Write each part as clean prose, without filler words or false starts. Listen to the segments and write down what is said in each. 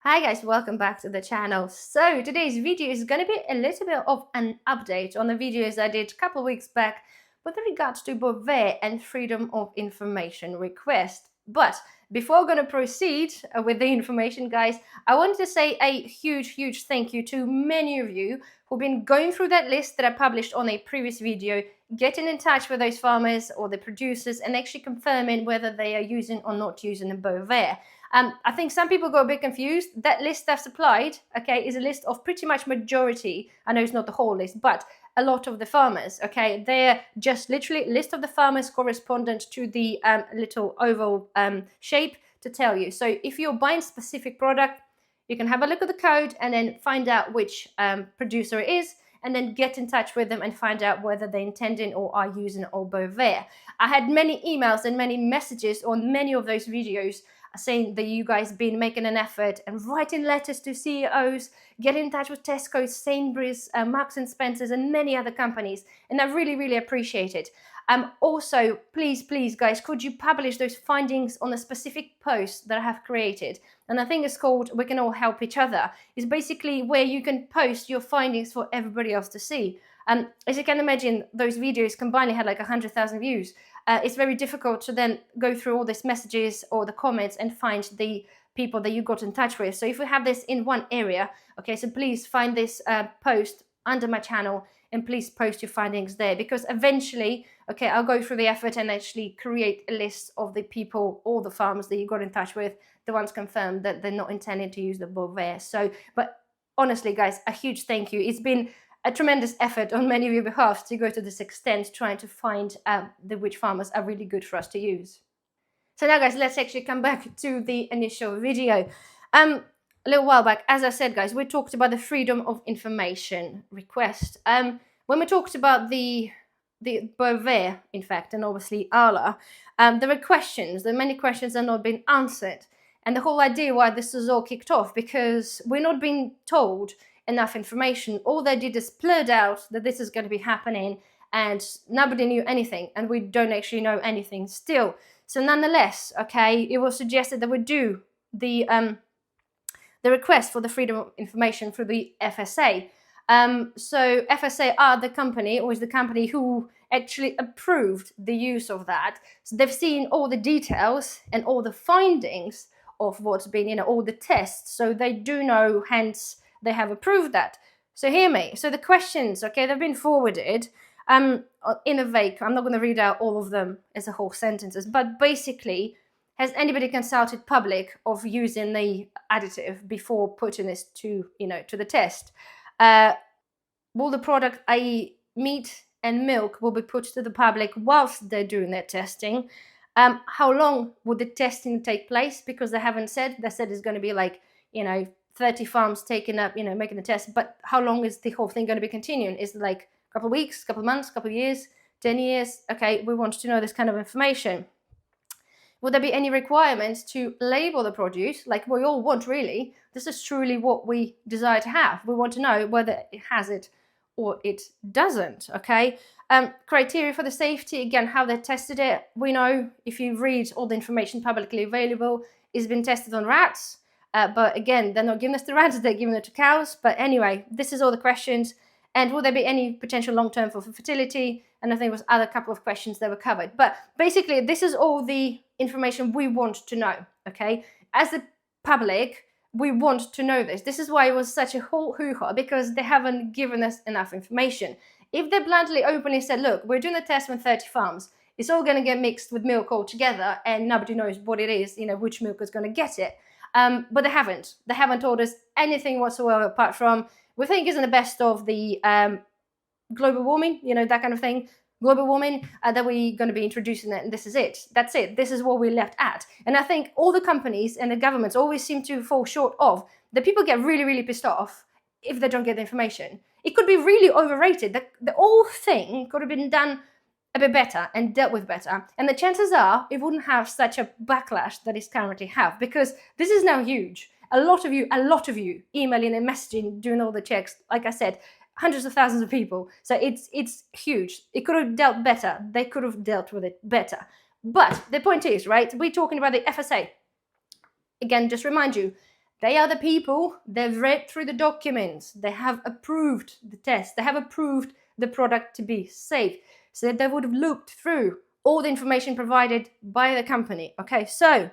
Hi guys, welcome back to the channel. So today's video is going to be a little bit of an update on the videos I did a couple of weeks back with regards to Bovaer and freedom of information request. But before we're going to proceed with the information, guys, I wanted to say a huge thank you to many of you who've been going through that list that I published on a previous video, getting in touch with those farmers or the producers and actually confirming whether they are using or not using a Bovaer. I think some people got a bit confused. That list I've supplied, okay, is a list of pretty much majority. I know it's not the whole list, but a lot of the farmers, okay? They're just literally list of the farmers correspondent to the little oval shape to tell you. So if you're buying specific product, you can have a look at the code and then find out which producer it is, and then get in touch with them and find out whether they're intending or are using Bovaer. I had many emails and many messages on many of those videos saying that you guys been making an effort and writing letters to CEOs, getting in touch with Tesco, Sainsbury's, Marks and Spencer's, and many other companies, and I really appreciate it. Also, please guys, could you publish those findings on a specific post that I have created? And I think it's called We Can All Help Each Other. It's basically where you can post your findings for everybody else to see. As you can imagine, those videos combined had like 100,000 views. It's very difficult to then go through all these messages or the comments and find the people that you got in touch with. So if we have this in one area, okay, so please find this post under my channel and please post your findings there, because eventually, okay, I'll go through the effort and actually create a list of the people, all the farmers that you got in touch with, the ones confirmed that they're not intending to use the Bovaer. So, but honestly, guys, a huge thank you. It's been a tremendous effort on many of your behalf to go to this extent, trying to find which farmers are really good for us to use. So now, guys, let's actually come back to the initial video. A little while back, as I said, guys, we talked about the freedom of information request. When we talked about the Bovaer, in fact, and obviously Arla, there were questions. There are many questions that are not being answered. And the whole idea why this was all kicked off, because we're not being told enough information. All they did is blurt out that this is going to be happening, and nobody knew anything, and we don't actually know anything still. So nonetheless, okay, it was suggested that we do the request for the freedom of information through the FSA. So FSA are the company, or is the company who actually approved the use of that. So they've seen all the details and all the findings of what's been, all the tests. So they do know, hence they have approved that. So hear me. So the questions, okay, they've been forwarded in a vague. I'm not going to read out all of them as a whole sentences, but basically, has anybody consulted public of using the additive before putting this to the test? Will the product, i.e. meat and milk, will be put to the public whilst they're doing their testing? How long would the testing take place? Because they haven't said. They said it's going to be like 30 farms taking up, making the test. But how long is the whole thing going to be continuing? Is it like a couple of weeks, couple of months, couple of years, 10 years? Okay, we want to know this kind of information. Would there be any requirements to label the produce, like we all want really? This is truly what we desire to have. We want to know whether it has it or it doesn't, okay? Criteria for the safety, again, how they tested it. We know, if you read all the information publicly available, it's been tested on rats. But again, they're not giving us to rats, they're giving it to cows. But anyway, this is all the questions. And will there be any potential long-term for fertility? And I think there was other couple of questions that were covered. But basically, this is all the information we want to know, okay? As the public, we want to know this. This is why it was such a whole hoo-ha, because they haven't given us enough information. If they bluntly, openly said, look, we're doing a test on 30 farms, it's all going to get mixed with milk altogether, and nobody knows what it is, which milk is going to get it. But they haven't. They haven't told us anything whatsoever apart from, we think isn't the best of the global warming, that kind of thing. Global warming, that we're going to be introducing it, and this is it. That's it. This is what we're left at. And I think all the companies and the governments always seem to fall short of. The people get really pissed off if they don't get the information. It could be really overrated. The whole thing could have been done a bit better and dealt with better, and the chances are it wouldn't have such a backlash that it currently have, because this is now huge. A lot of you emailing and messaging, doing all the checks, like I said, hundreds of thousands of people. So it's huge. It could have dealt better. They could have dealt with it better. But the point is, right, we're talking about the FSA. Again, just remind you, They are the people, they've read through the documents, they have approved the test, they have approved the product to be safe. So they would have looked through all the information provided by the company. Okay, so,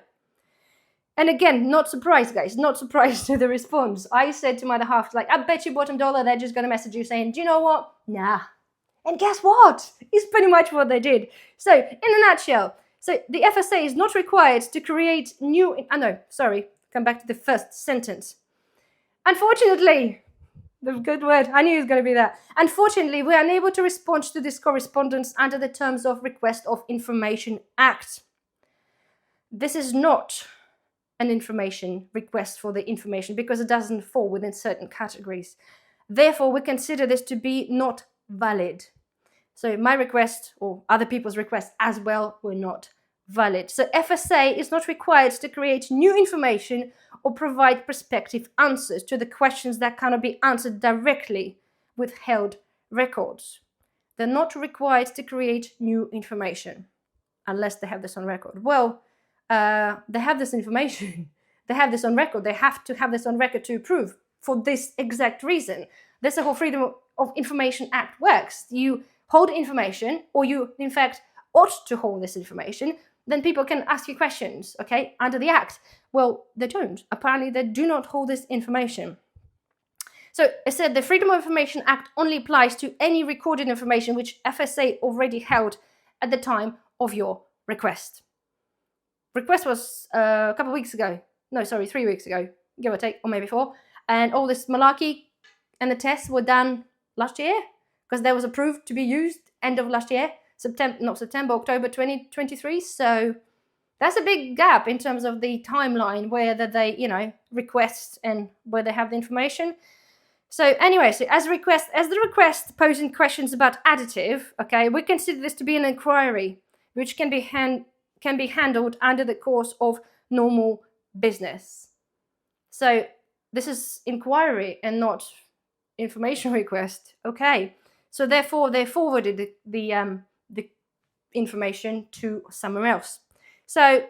and again, not surprised, guys, not surprised to the response. I said to my other half, like, I bet you bottom dollar they're just going to message you saying, do you know what? Nah. And guess what? It's pretty much what they did. So, in a nutshell, so the FSA is not required to create new, come back to the first sentence. Unfortunately, the good word, I knew it was going to be that. Unfortunately, we are unable to respond to this correspondence under the terms of Request of Information Act. This is not an information request for the information because it doesn't fall within certain categories. Therefore, we consider this to be not valid. So my request, or other people's requests as well, were not valid. So FSA is not required to create new information or provide prospective answers to the questions that cannot be answered directly with held records. They're not required to create new information unless they have this on record. Well, they have this information. They have this on record. They have to have this on record to approve for this exact reason. That's the whole Freedom of Information Act works. You hold information, or you, in fact, ought to hold this information, then people can ask you questions, okay, under the Act. Well, they don't. Apparently, they do not hold this information. So, I said the Freedom of Information Act only applies to any recorded information which FSA already held at the time of your request. Request was a couple of weeks ago. No, sorry, 3 weeks ago, give or take, or maybe 4. And all this malarkey and the tests were done last year because that was approved to be used end of last year, October 2023. So that's a big gap in terms of the timeline where they, request and where they have the information. So anyway, so as the request posing questions about additive, okay, we consider this to be an inquiry which can be handled under the course of normal business. So this is inquiry and not information request. Okay, so therefore they forwarded the information to somewhere else. So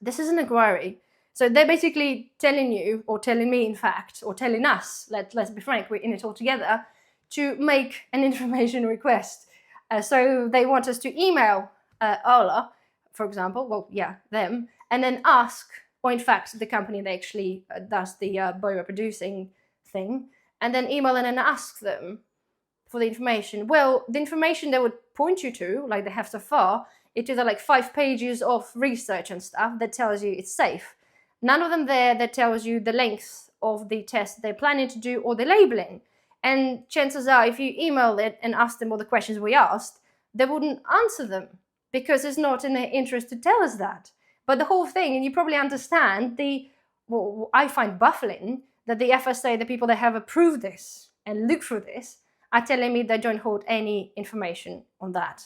this is an inquiry. So they're basically telling you, or telling me, in fact, or telling us, let's be frank, we're in it all together, to make an information request. So they want us to email Arla, for example, them, and then ask, or in fact, the company that actually does the Bovaer producing thing, and then email and then ask them for the information. Well, the information they would point you to, like they have so far, it's either like 5 pages of research and stuff that tells you it's safe. None of them there that tells you the length of the test they're planning to do or the labeling. And chances are, if you email it and ask them all the questions we asked, they wouldn't answer them because it's not in their interest to tell us that. But the whole thing, and you probably understand, I find baffling that the FSA, the people that have approved this and looked through this, are telling me they don't hold any information on that.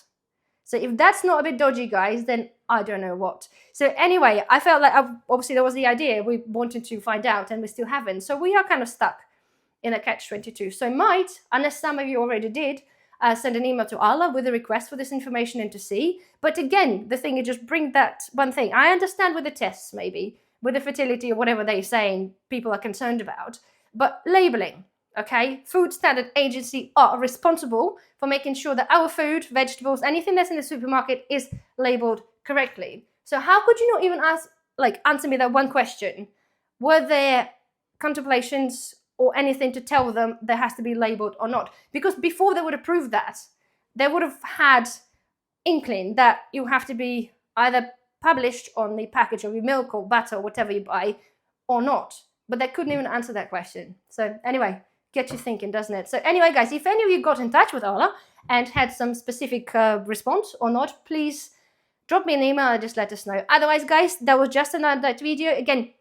So if that's not a bit dodgy, guys, then I don't know what. So anyway, I felt like, obviously that was the idea. We wanted to find out and we still haven't. So we are kind of stuck in a catch-22. So I might, unless some of you already did, send an email to Arla with a request for this information and to see. But again, the thing is just bring that one thing. I understand with the tests, maybe, with the fertility or whatever they're saying people are concerned about. But labeling, okay? Food Standard Agency are responsible for making sure that our food, vegetables, anything that's in the supermarket is labeled correctly. So how could you not even answer me that one question? Were there contemplations or anything to tell them there has to be labeled or not? Because before they would approve that, they would have had inkling that you have to be either published on the package of your milk or butter or whatever you buy or not. But they couldn't even answer that question. So anyway, gets you thinking, doesn't it? So anyway, guys, if any of you got in touch with Arla and had some specific response or not, please drop me an email and just let us know. Otherwise, guys, that was just another video. Again,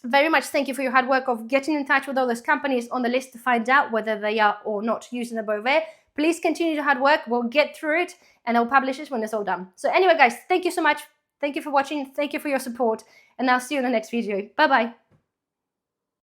very much thank you for your hard work of getting in touch with all those companies on the list to find out whether they are or not using the Bovaer. Please continue the hard work. We'll get through it and I'll publish it when it's all done. So anyway, guys, thank you so much. Thank you for watching. Thank you for your support. And I'll see you in the next video. Bye-bye.